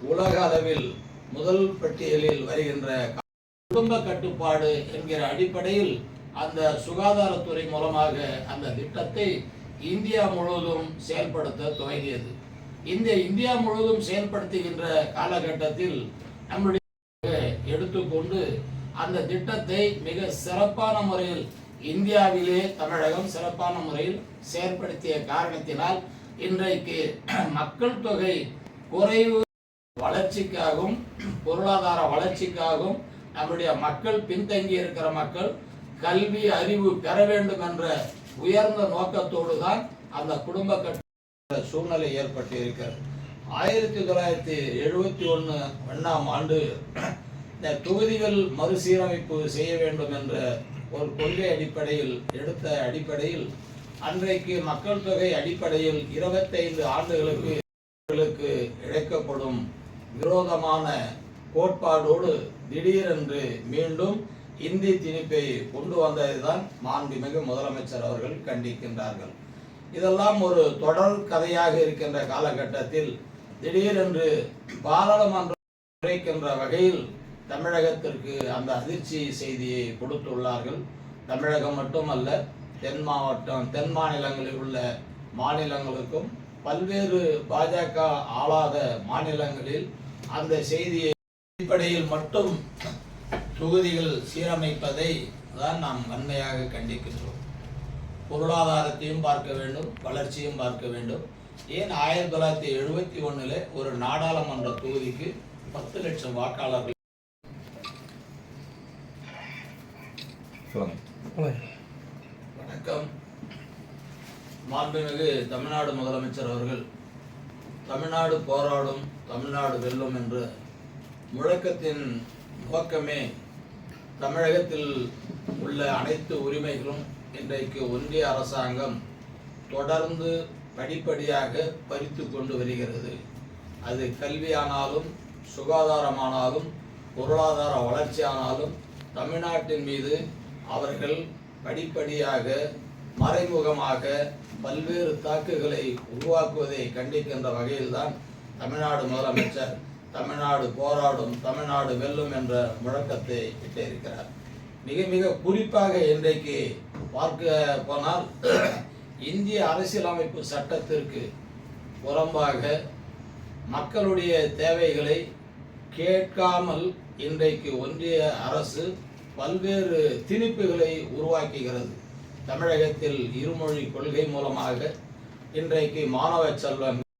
உலக அளவில் முதல் பட்டியலில் வருகின்ற குடும்ப கட்டுப்பாடு என்கிற அடிப்படையில் அந்த சுகாதாரத்துறை மூலமாக அந்த திட்டத்தை இந்தியா முழுவதும் செயல்படுத்த துவங்கியது. இந்தியா முழுவதும் செயல்படுத்துகின்ற காலகட்டத்தில் நம்முடைய எடுத்துக்கொண்டு அந்த திட்டத்தை மிக சிறப்பான முறையில் இந்தியாவிலே தமிழகம் சிறப்பான முறையில் செயற்படுத்திய காரணத்தினால் இன்றைக்கு மக்கள் தொகை குறைவு வளர்ச்சிக்காகவும் பொருளாதார வளர்ச்சிக்காகவும் நம்முடைய மக்கள் பின்தங்கி இருக்கிற மக்கள் கல்வி அறிவு பெற வேண்டும் என்ற உயர்ந்த நோக்கத்தோடு தான் அந்த குடும்ப கட்டுப்பாடு சூழ்நிலை ஏற்பட்டு இருக்கிறது. 1971 ஆண்டு இந்த தொகுதிகள் மறுசீரமைப்பு செய்ய வேண்டும் என்ற ஒரு கொள்கை அடிப்படையில் எடுத்த அடிப்படையில் அன்றைக்கு மக்கள் தொகை அடிப்படையில் 25 ஆண்டுகளுக்கு இழைக்கப்படும் விரோதமான கோட்பாடோடு திடீரென்று மீண்டும் இந்தி திணிப்பை கொண்டு வந்ததுதான் மாண்புமிகு முதலமைச்சர் அவர்கள் கண்டிக்கின்றார்கள். இதெல்லாம் ஒரு தொடர் கதையாக இருக்கின்ற காலகட்டத்தில் திடீரென்று பாராளுமன்றம் குறைக்கின்ற வகையில் தமிழகத்திற்கு அந்த அதிர்ச்சி செய்தியை கொடுத்துள்ளார்கள். தமிழகம் மட்டுமல்ல, தென் மாநிலங்களில் உள்ள மாநிலங்களுக்கும் பல்வேறு பாஜக ஆளாத மாநிலங்களில் அந்த செய்தியை அடிப்படையில் மட்டும் தொகுதிகள் சீரமைப்பதை தான் நாம் வன்மையாக கண்டிக்கின்றோம். பொருளாதாரத்தையும் பார்க்க வேண்டும், வளர்ச்சியும் பார்க்க வேண்டும். ஏன் 1971 ஒரு நாடாளுமன்ற தொகுதிக்கு 10 லட்சம் வாக்காளர்கள். வணக்கம். மாண்புமிகு தமிழ்நாடு முதலமைச்சர் அவர்கள் தமிழ்நாடு போராடும், தமிழ்நாடு வெல்லும் என்ற முழக்கத்தின் நோக்கமே தமிழகத்தில் உள்ள அனைத்து உரிமைகளும் இன்றைக்கு ஒன்றிய அரசாங்கம் தொடர்ந்து படிப்படியாக பறித்து கொண்டு வருகிறது. அது கல்வியானாலும், சுகாதாரமானாலும், பொருளாதார வளர்ச்சியானாலும் தமிழ்நாட்டின் மீது அவர்கள் படிப்படியாக மறைமுகமாக பல்வேறு தாக்குகளை உருவாக்குவதை கண்டிக்கின்ற வகையில்தான் தமிழ்நாடு முதலமைச்சர் தமிழ்நாடு போராடும், தமிழ்நாடு வெல்லும் என்ற முழக்கத்தை இட்டிருக்கிறார். மிக மிக குறிப்பாக இன்றைக்கு பார்க்க போனால் இந்திய அரசியலமைப்பு சட்டத்திற்கு புறம்பாக மக்களுடைய தேவைகளை கேட்காமல் இன்றைக்கு ஒன்றிய அரசு பல்வேறு திணிப்புகளை உருவாக்குகிறது. தமிழகத்தில் இருமொழி கொள்கை மூலமாக இன்றைக்கு மாணவ செல்வம்